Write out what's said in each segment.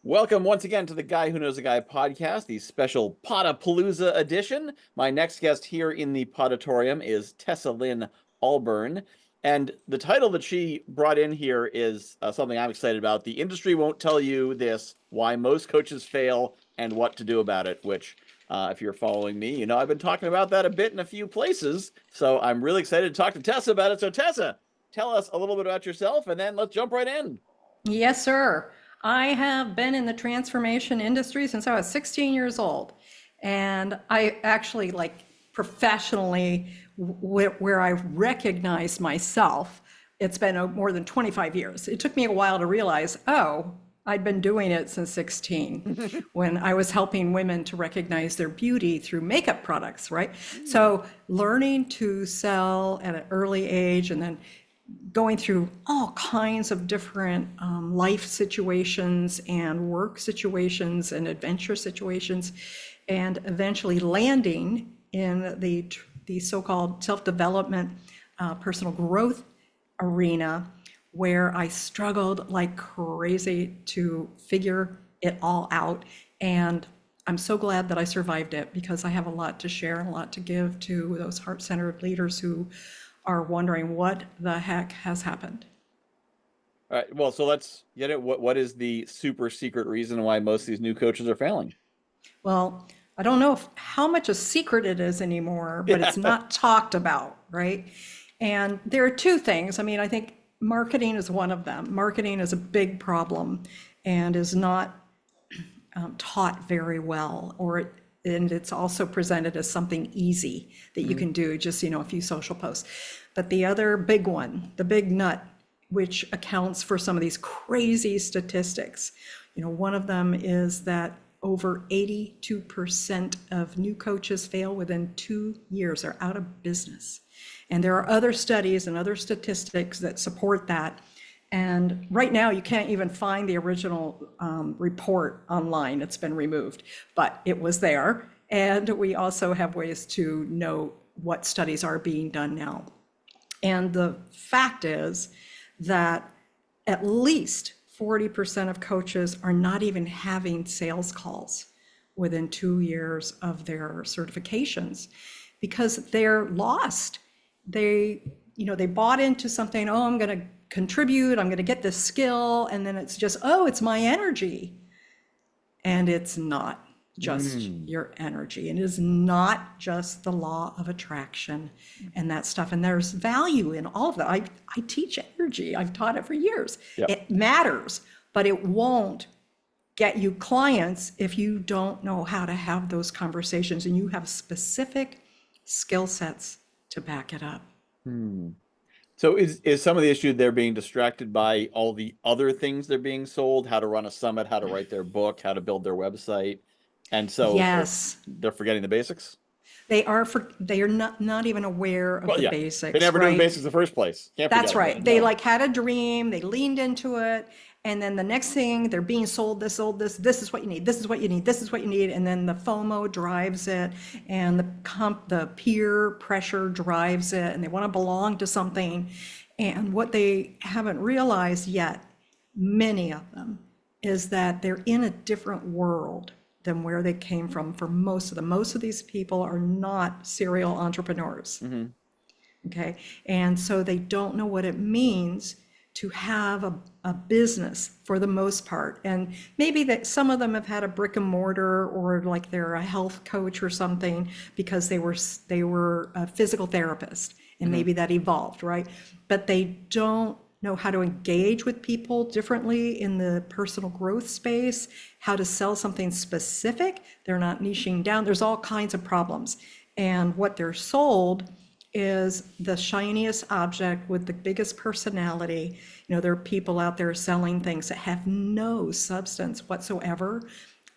Welcome once again to the Guy Who Knows a Guy podcast, the special Podapalooza edition. My next guest here in the Podatorium is Tessa Lynne Alburn. And the title that she brought in here is something I'm excited about. The industry won't tell you this, why most coaches fail and what to do about it, which if you're following me, you know I've been talking about that a bit in a few places. So I'm really excited to talk to Tessa about it. So Tessa, tell us a little bit about yourself and then let's jump right in. Yes, sir. I have been in the transformation industry since I was 16 years old. And I actually, professionally, where I recognize myself, it's been more than 25 years. It took me a while to realize, oh, I'd been doing it since 16 when I was helping women to recognize their beauty through makeup products, right? So learning to sell at an early age and then going through all kinds of different life situations and work situations and adventure situations, and eventually landing in the so-called self-development, personal growth arena, where I struggled like crazy to figure it all out. And I'm so glad that I survived it, because I have a lot to share and a lot to give to those heart-centered leaders who are wondering what the heck has happened. All right. Well, so let's get it. What is the super secret reason why most of these new coaches are failing? Well, I don't know how much a secret it is anymore, but Yeah. it's not talked about, right? And there are two things. I mean, I think marketing is one of them. Marketing is a big problem and is not taught very well, and it's also presented as something easy that you can do, just, a few social posts. But the other big one, the big nut, which accounts for some of these crazy statistics, one of them is that over 82% of new coaches fail within 2 years, are out of business. And there are other studies and other statistics that support that. And right now, you can't even find the original report online. It's been removed, but it was there. And we also have ways to know what studies are being done now. And the fact is that at least 40% of coaches are not even having sales calls within 2 years of their certifications, because they're lost. They bought into something, oh, I'm going to contribute, I'm going to get this skill, and then it's just, oh, it's my energy. And it's not just your energy. It is not just the law of attraction and that stuff. And there's value in all of that. I teach energy. I've taught it for years. Yep. It matters, but it won't get you clients if you don't know how to have those conversations and you have specific skill sets to back it up. So is some of the issue they're being distracted by all the other things they're being sold, how to run a summit, how to write their book, how to build their website, and so Yes, they're forgetting the basics? they are not even aware of Well, the yeah, they basics, never do the right? basics in the first place. Can't forget That's about right. it. They No. had a dream, they leaned into it, and then the next thing they're being sold this, this is what you need, this is what you need, this is what you need, and then the FOMO drives it, and the peer pressure drives it, and they want to belong to something. And what they haven't realized yet, many of them, is that they're in a different world than where they came from. For most of them, most of these people are not serial entrepreneurs. Okay. And so they don't know what it means to have a business for the most part. And maybe that some of them have had a brick and mortar, or like they're a health coach or something, because they were a physical therapist, and maybe that evolved, right? But they don't know how to engage with people differently in the personal growth space, how to sell something specific. They're not niching down. There's all kinds of problems. And what they're sold is the shiniest object with the biggest personality. There are people out there selling things that have no substance whatsoever.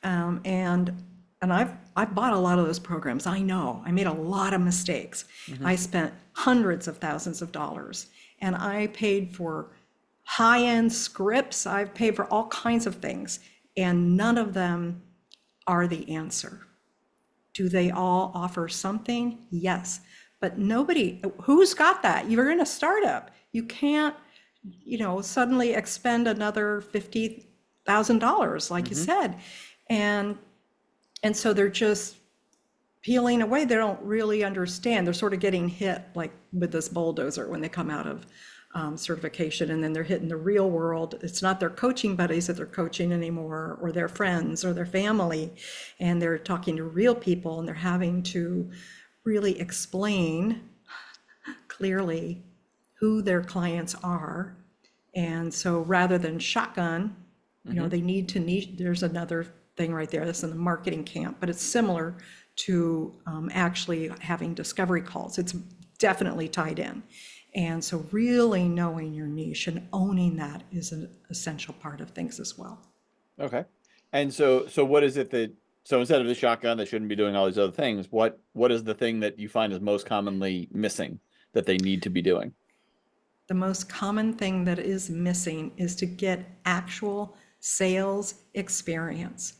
And I've bought a lot of those programs. I know I made a lot of mistakes. I spent hundreds of thousands of dollars, and I paid for high-end scripts. I've paid for all kinds of things, and none of them are the answer. Do they all offer something? Yes. But nobody, who's got that? You're in a startup. You can't, suddenly expend another $1,000, like you said. And so they're just peeling away. They don't really understand. They're sort of getting hit like with this bulldozer when they come out of certification, and then they're hitting the real world. It's not their coaching buddies that they're coaching anymore, or their friends or their family, and they're talking to real people, and they're having to really explain clearly who their clients are. And so rather than shotgun, they need to niche. There's another thing right there that's in the marketing camp, but it's similar to actually having discovery calls. It's definitely tied in. And so really knowing your niche and owning that is an essential part of things as well. Okay. And so what is it that, so instead of the shotgun that shouldn't be doing all these other things, what is the thing that you find is most commonly missing that they need to be doing? The most common thing that is missing is to get actual sales experience.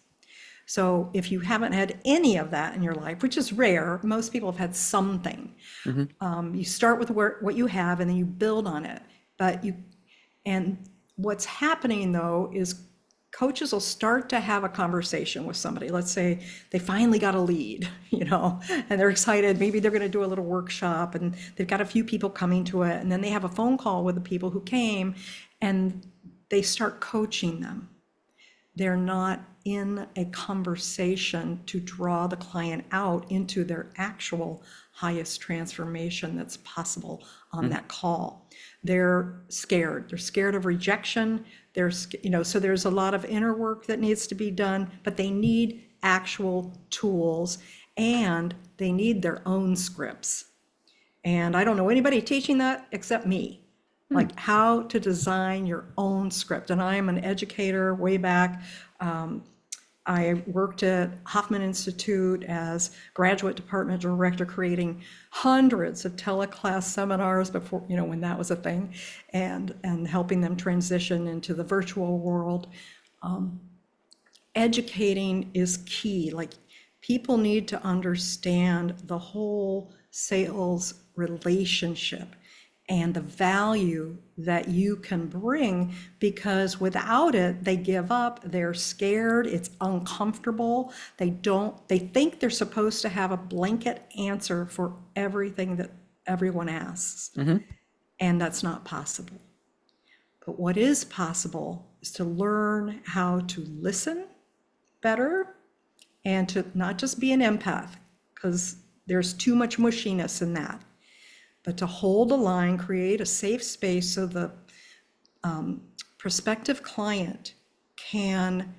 So if you haven't had any of that in your life, which is rare, most people have had something. You start with what you have, and then you build on it. And what's happening though is coaches will start to have a conversation with somebody. Let's say they finally got a lead, and they're excited. Maybe they're going to do a little workshop, and they've got a few people coming to it. And then they have a phone call with the people who came, and they start coaching them. They're not in a conversation to draw the client out into their actual highest transformation that's possible on that call. They're scared. They're scared of rejection. So there's a lot of inner work that needs to be done, but they need actual tools, and they need their own scripts. And I don't know anybody teaching that except me. Like how to design your own script. And I am an educator way back. I worked at Hoffman Institute as graduate department director, creating hundreds of teleclass seminars before, when that was a thing, and helping them transition into the virtual world. Educating is key. Like, people need to understand the whole sales relationship and the value that you can bring, because without it, they give up, they're scared, it's uncomfortable. They think they're supposed to have a blanket answer for everything that everyone asks. And that's not possible. But what is possible is to learn how to listen better, and to not just be an empath, because there's too much mushiness in that, but to hold a line, create a safe space so the prospective client can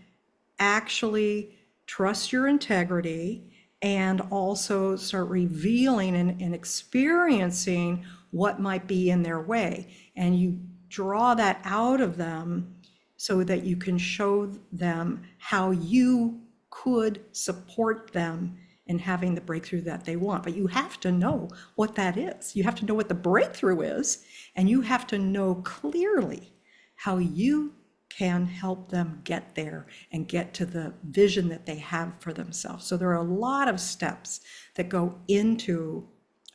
actually trust your integrity, and also start revealing and experiencing what might be in their way. And you draw that out of them so that you can show them how you could support them in having the breakthrough that they want. But you have to know what that is. You have to know what the breakthrough is, and you have to know clearly how you can help them get there and get to the vision that they have for themselves. So there are a lot of steps that go into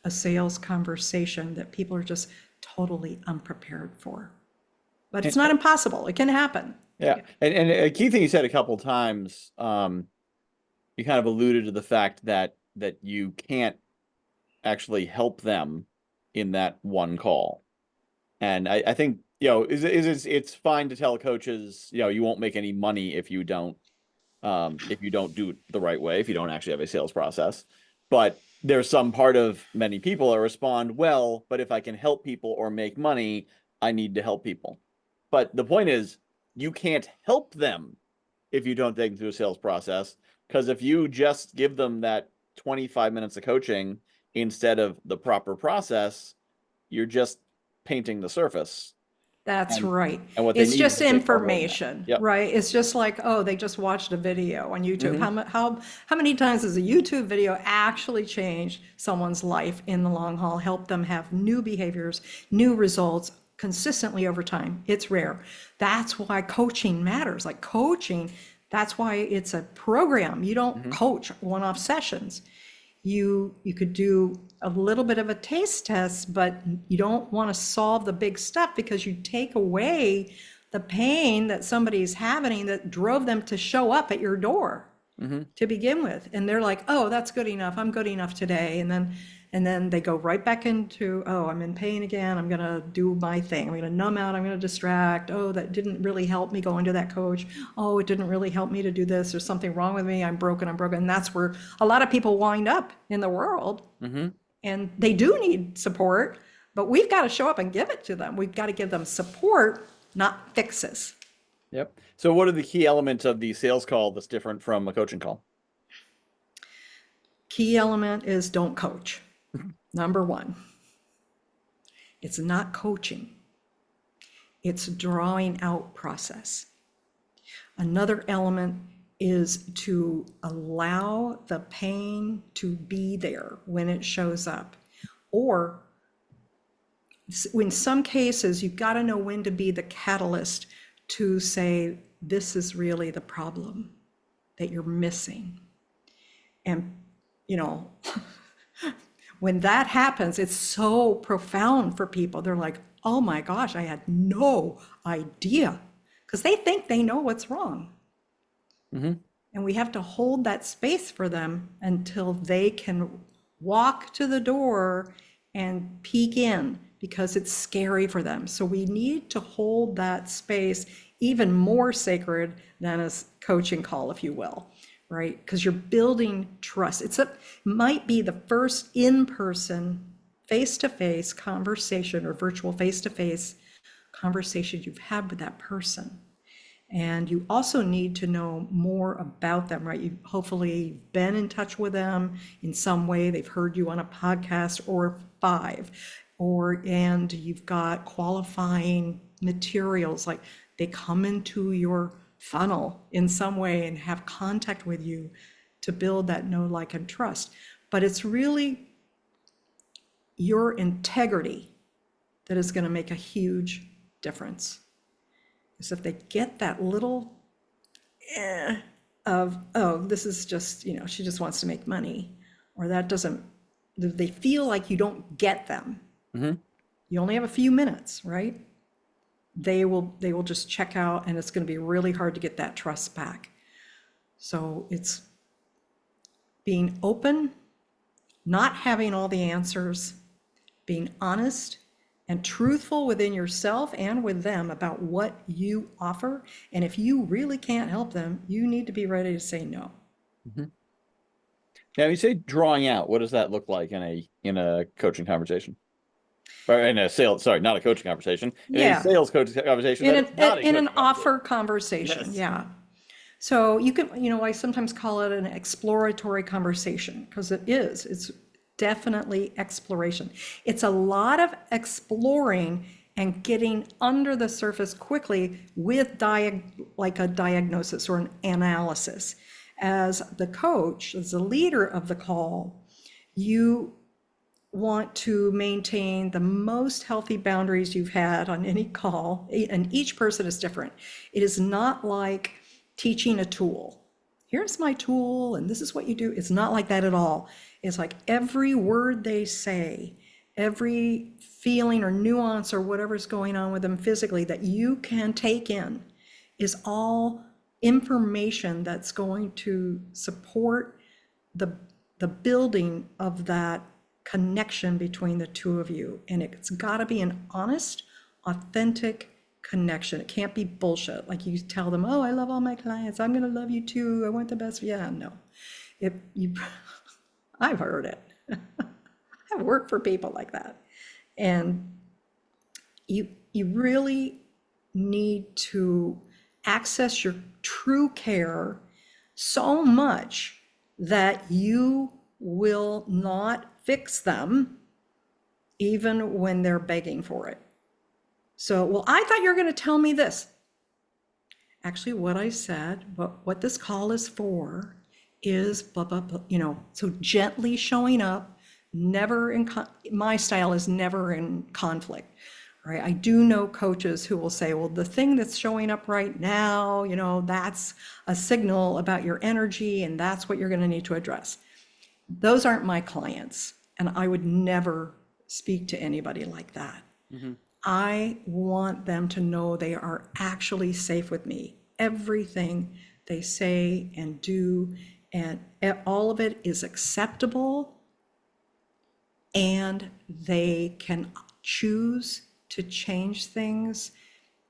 a sales conversation that people are just totally unprepared for. But it's not impossible. It can happen. Yeah. And a key thing you said a couple of times, you kind of alluded to the fact that you can't actually help them in that one call. And I think, it's fine to tell coaches, you won't make any money if you don't do it the right way, if you don't actually have a sales process. But there's some part of many people that respond, well, but if I can help people or make money, I need to help people. But the point is, you can't help them if you don't take them through a sales process, because if you just give them that 25 minutes of coaching instead of the proper process, you're just painting the surface. That's right. And what they It's need just is information, Yep. right? It's just like, oh, they just watched a video on YouTube. How many times has a YouTube video actually changed someone's life in the long haul, help them have new behaviors, new results consistently over time? It's rare. That's why coaching matters. Like coaching, that's why it's a program. You don't coach one-off sessions. You could do a little bit of a taste test, but you don't want to solve the big stuff, because you take away the pain that somebody's having that drove them to show up at your door to begin with. And they're like, oh, that's good enough. I'm good enough today. And then they go right back into, oh, I'm in pain again. I'm going to do my thing. I'm going to numb out. I'm going to distract. Oh, that didn't really help me going to that coach. Oh, it didn't really help me to do this. There's something wrong with me. I'm broken. I'm broken. And that's where a lot of people wind up in the world. And they do need support, but we've got to show up and give it to them. We've got to give them support, not fixes. Yep. So what are the key elements of the sales call that's different from a coaching call? Key element is don't coach. Number one, it's not coaching. It's drawing out process. Another element is to allow the pain to be there when it shows up. Or in some cases, you've got to know when to be the catalyst to say, this is really the problem that you're missing. And, when that happens, it's so profound for people. They're like, oh my gosh, I had no idea. Because they think they know what's wrong. And we have to hold that space for them until they can walk to the door and peek in, because it's scary for them. So we need to hold that space even more sacred than a coaching call, if you will, right? Because you're building trust. Might be the first in-person, face-to-face conversation or virtual face-to-face conversation you've had with that person. And you also need to know more about them, right? You hopefully been in touch with them in some way. They've heard you on a podcast or 5, and you've got qualifying materials, like they come into your funnel in some way and have contact with you to build that know, like, and trust. But it's really your integrity that is going to make a huge difference. Because if they get that little of, oh, this is just, she just wants to make money, or that doesn't, they feel like you don't get them. You only have a few minutes, right? They will just check out, and it's going to be really hard to get that trust back. So it's being open, not having all the answers, being honest and truthful within yourself and with them about what you offer. And if you really can't help them, you need to be ready to say no. Now, you say drawing out. What does that look like in a coaching conversation? Or in a sales, sorry, not a coaching conversation. In a sales coaching conversation. In an offer conversation, Yes. yeah. So you can, I sometimes call it an exploratory conversation, because it is. It's definitely exploration. It's a lot of exploring and getting under the surface quickly with like a diagnosis or an analysis. As the coach, as the leader of the call, you want to maintain the most healthy boundaries you've had on any call, and each person is different. It is not like teaching a tool. Here's my tool, and this is what you do. It's not like that at all. It's like every word they say, every feeling or nuance or whatever's going on with them physically that you can take in is all information that's going to support the building of that connection between the two of you. And it's got to be an honest, authentic connection. It can't be bullshit. Like you tell them, oh, I love all my clients. I'm going to love you too. I want the best. Yeah, no. I've heard it. I've worked for people like that. And you really need to access your true care so much that you will not fix them even when they're begging for it. So, well, I thought you were going to tell me this. Actually, what I said, what this call is for is blah, blah, blah, so gently showing up, my style is never in conflict, right? I do know coaches who will say, well, the thing that's showing up right now, that's a signal about your energy, and that's what you're going to need to address. Those aren't my clients, and I would never speak to anybody like that. I want them to know they are actually safe with me. Everything they say and do, and all of it is acceptable, and they can choose to change things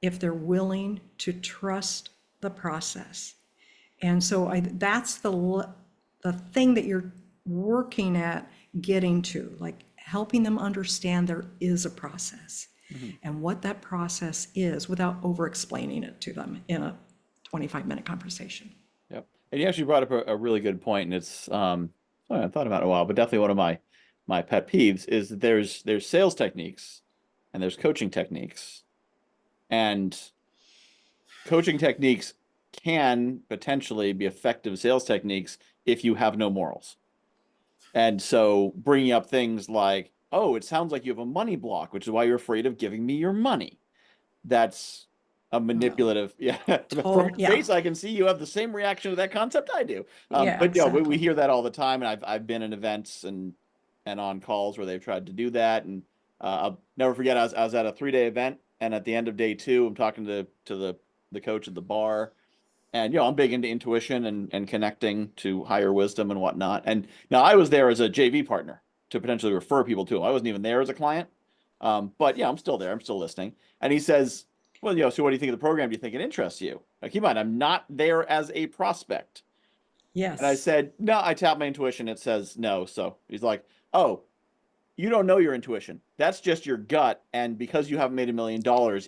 if they're willing to trust the process. And so that's the thing that you're working at getting to, like helping them understand there is a process and what that process is without over explaining it to them in a 25-minute conversation. Yep. And you actually brought up a really good point, and it's I thought about it a while, but definitely one of my pet peeves is that there's sales techniques and there's coaching techniques. And coaching techniques can potentially be effective sales techniques if you have no morals. And so bringing up things like, oh, it sounds like you have a money block, which is why you're afraid of giving me your money. That's a manipulative. Yeah. From your Yeah, face, I can see you have the same reaction to that concept I do. yeah, But yeah, we exactly. hear that all the time, and I've been in events and on calls where they've tried to do that. And I'll never forget, I was at a 3-day event, and at the end of day 2, I'm talking to the coach at the bar. And I'm big into intuition and connecting to higher wisdom and whatnot. And now I was there as a JV partner to potentially refer people to him. I wasn't even there as a client. But yeah, I'm still there. I'm still listening. And he says, well, so what do you think of the program? Do you think it interests you? Now, keep in mind, I'm not there as a prospect. And I Yes. said, no, I tapped my intuition. It says no. So he's like, oh, you don't know your intuition. That's just your gut. And because you haven't made $1 million,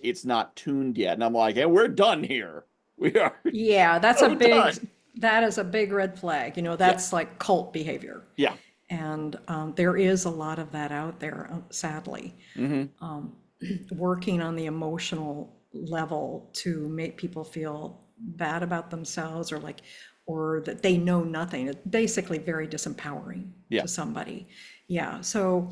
it's not tuned yet. And I'm like, hey, we're done here. We are Yeah, so done. that is a big red flag. Yeah. That's like cult behavior. Yeah. And there is a lot of that out there, sadly, Mm-hmm. working on the emotional level to make people feel bad about themselves or that they know nothing. It's basically very disempowering Yeah. to somebody. Yeah. So,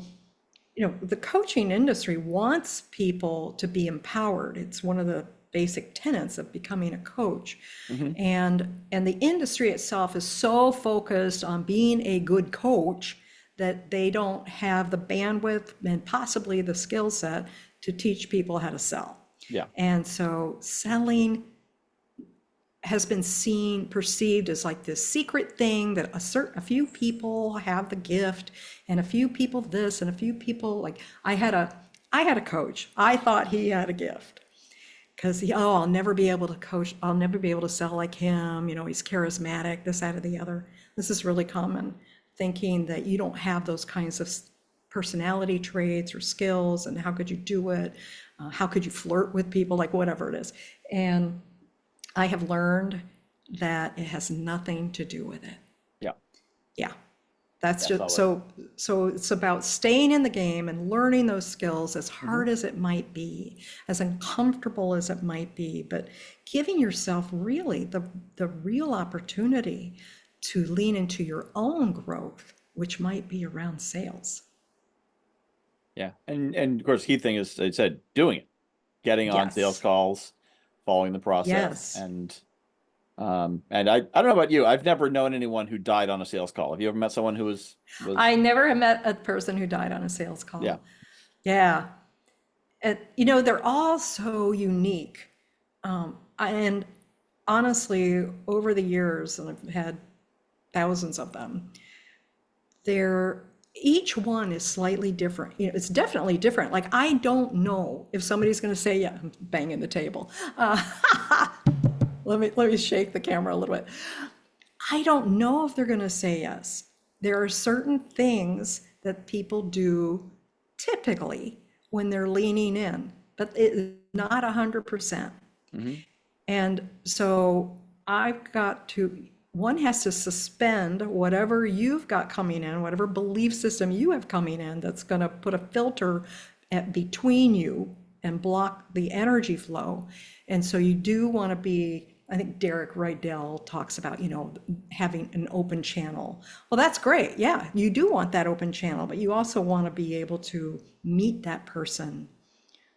the coaching industry wants people to be empowered. It's one of the basic tenets of becoming a coach. Mm-hmm. And the industry itself is so focused on being a good coach that they don't have the bandwidth and possibly the skill set to teach people how to sell. Yeah. And so selling has been perceived as like this secret thing that a few people have the gift, and a few people this, and a few people like I had a coach. I thought he had a gift because I'll never be able to coach. I'll never be able to sell like him. He's charismatic, this, that, or the other. This is really common, thinking that you don't have those kinds of personality traits or skills, and how could you do it? How could you flirt with people, like whatever it is? And I have learned that it has nothing to do with it. Yeah. Yeah. That's That's just all so it's about staying in the game and learning those skills, as hard as it might be, as uncomfortable as it might be, but giving yourself really the real opportunity to lean into your own growth, which might be around sales. Yeah. And of course, key thing is, I said, doing it, getting on sales Yes. calls, following the process. Yes. And I don't know about you. I've never known anyone who died on a sales call. Have you ever met someone who was I never have met a person who died on a sales yeah. call. Yeah. And, they're all so unique. And honestly, over the years, and I've had thousands of them, each one is slightly different. It's definitely different. Like, I don't know if somebody's going to say, yeah, I'm banging the table. Let me shake the camera a little bit. I don't know if they're going to say yes. There are certain things that people do typically when they're leaning in, but it's not 100%. Mm-hmm. And so one has to suspend whatever you've got coming in, whatever belief system you have coming in that's going to put a filter between you and block the energy flow. And so you do want to be, I think Derek Rydell talks about, having an open channel. Well, that's great. Yeah, you do want that open channel, but you also want to be able to meet that person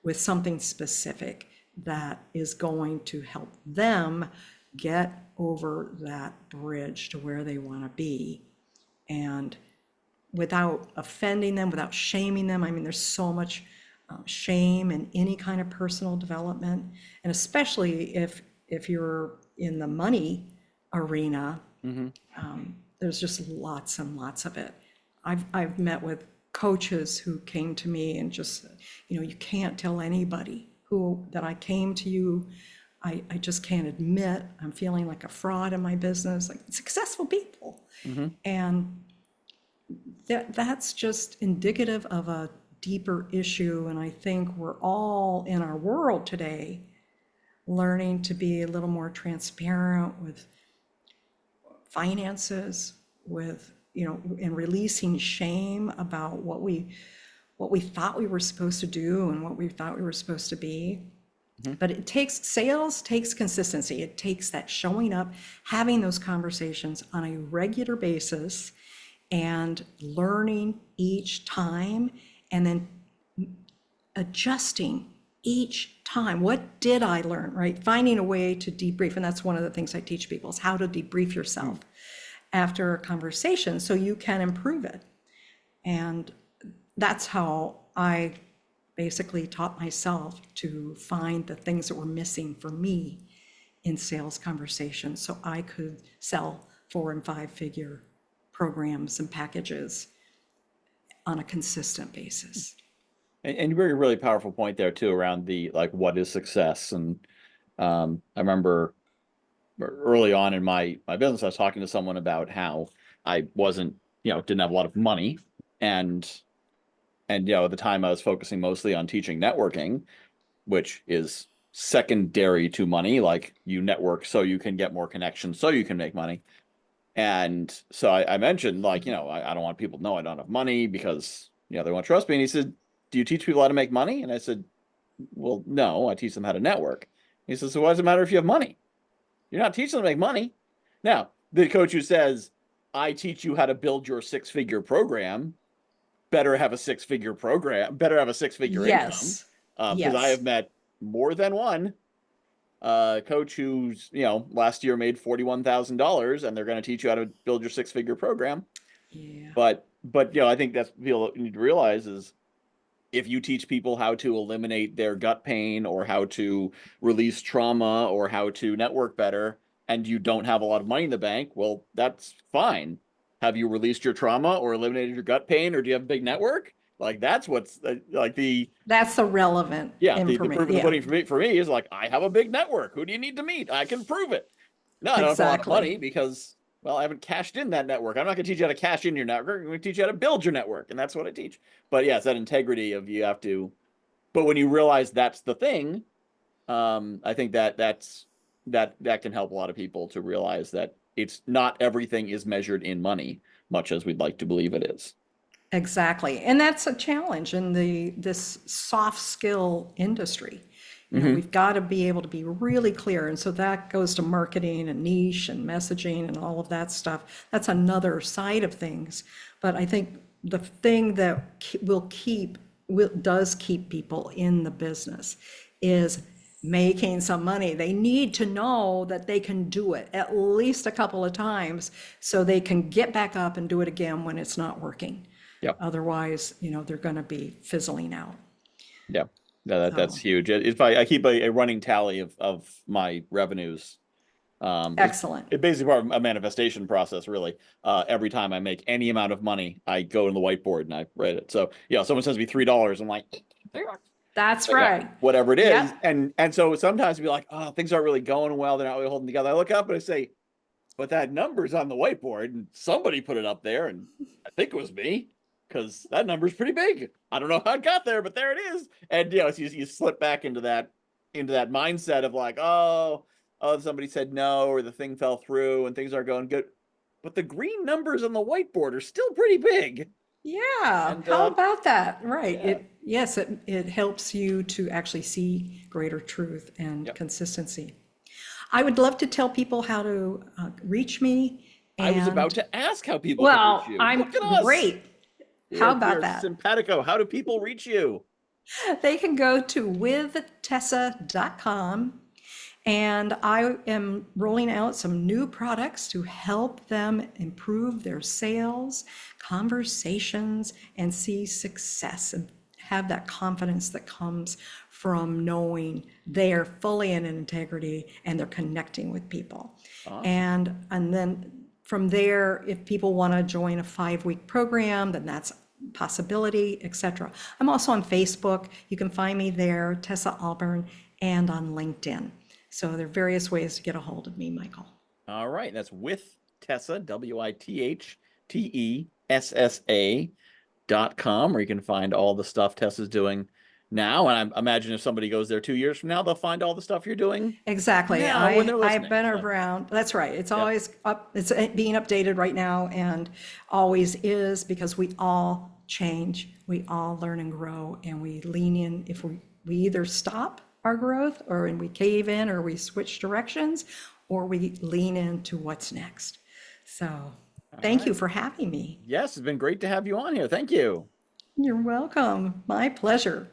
with something specific that is going to help them get over that bridge to where they want to be, and without offending them, without shaming them. I mean, there's so much shame in any kind of personal development, and especially if you're in the money arena, Mm-hmm. there's just lots and lots of it. I've met with coaches who came to me and just, you can't tell anybody who that I came to you. I just can't admit I'm feeling like a fraud in my business, like successful people. Mm-hmm. And that's just indicative of a deeper issue. And I think we're all in our world today learning to be a little more transparent with finances, with, and releasing shame about what we thought we were supposed to do and what we thought we were supposed to be. Mm-hmm. But sales takes consistency. It takes that showing up, having those conversations on a regular basis, and learning each time, and then adjusting each time. What did I learn, right? Finding a way to debrief. And that's one of the things I teach people, is how to debrief yourself after a conversation so you can improve it. And that's how I basically taught myself to find the things that were missing for me in sales conversations so I could sell 4 and 5 figure programs and packages on a consistent basis. And you bring a really powerful point there too around the like what is success. And I remember early on in my business, I was talking to someone about how I wasn't, didn't have a lot of money, and at the time I was focusing mostly on teaching networking, which is secondary to money. Like, you network so you can get more connections, so you can make money. And so I mentioned, like, I don't want people to know I don't have money because, they won't trust me. And he said, do you teach people how to make money? And I said, well, no, I teach them how to network. He says, so why does it matter if you have money? You're not teaching them to make money. Now, the coach who says, I teach you how to build your 6-figure program, better have a 6-figure program, better have a 6-figure income. Yes. Because I Yes. have met more than one coach who's, last year made $41,000, and they're going to teach you how to build your 6-figure program. Yeah. But I think that's what people need to realize is, if you teach people how to eliminate their gut pain, or how to release trauma, or how to network better, and you don't have a lot of money in the bank, well, that's fine. Have you released your trauma or eliminated your gut pain, or do you have a big network? Like, that's what's like That's the relevant the proof information. of the Yeah, pudding for me is like, I have a big network. Who do you need to meet? I can prove it. No, I don't have a lot of money exactly. because, well, I haven't cashed in that network. I'm not going to teach you how to cash in your network. I'm going to teach you how to build your network. And that's what I teach. But yeah, it's that integrity of, you have to, but when you realize that's the thing, I think that can help a lot of people to realize that it's not everything is measured in money, much as we'd like to believe it is. Exactly. And that's a challenge in this soft skill industry. Mm-hmm. We've got to be able to be really clear. And so that goes to marketing and niche and messaging and all of that stuff. That's another side of things. But I think the thing that does keep people in the business is making some money. They need to know that they can do it at least a couple of times so they can get back up and do it again when it's not working. Yep. Otherwise, they're going to be fizzling out. Yeah. No, that's huge. If I keep a running tally of my revenues, Excellent. it's basically part of a manifestation process, really. Every time I make any amount of money, I go to the whiteboard and I write it. So someone sends me $3, I'm like, That's right. whatever it is. Yep. And so sometimes I'll be like, oh, things aren't really going well, they're not really holding together. I look up and I say, but that number's on the whiteboard and somebody put it up there, and I think it was me, because that number's pretty big. I don't know how it got there, but there it is. And so you slip back into that mindset of like, oh, somebody said no, or the thing fell through and things aren't going good. But the green numbers on the whiteboard are still pretty big. Yeah. And How about that? Right. yeah. It helps you to actually see greater truth and Yep. consistency. I would love to tell people how to reach me. I was about to ask how people can Well, reach you. I'm Look at us. great. How about that? Simpatico. How do people reach you? They can go to withtessa.com, and I am rolling out some new products to help them improve their sales, conversations, and see success, and have that confidence that comes from knowing they are fully in integrity and they're connecting with people. Awesome. And then from there, if people want to join a 5-week program, then that's a possibility, etc. I'm also on Facebook. You can find me there, Tessa Alburn, and on LinkedIn. So there are various ways to get a hold of me, Michael. All right. That's with Tessa, WITHTESSA.com, where you can find all the stuff Tessa's doing now. And I imagine if somebody goes there 2 years from now, they'll find all the stuff you're doing Exactly. now when they're I've listening. been So, around. That's right. It's yep. always up, it's being updated right now and always is, because we all change, we all learn and grow, and we lean in. If we either stop our growth, or we cave in, or we switch directions, or we lean into what's next. So All thank you right. for having me. Yes, it's been great to have you on here. Thank you. You're welcome. My pleasure.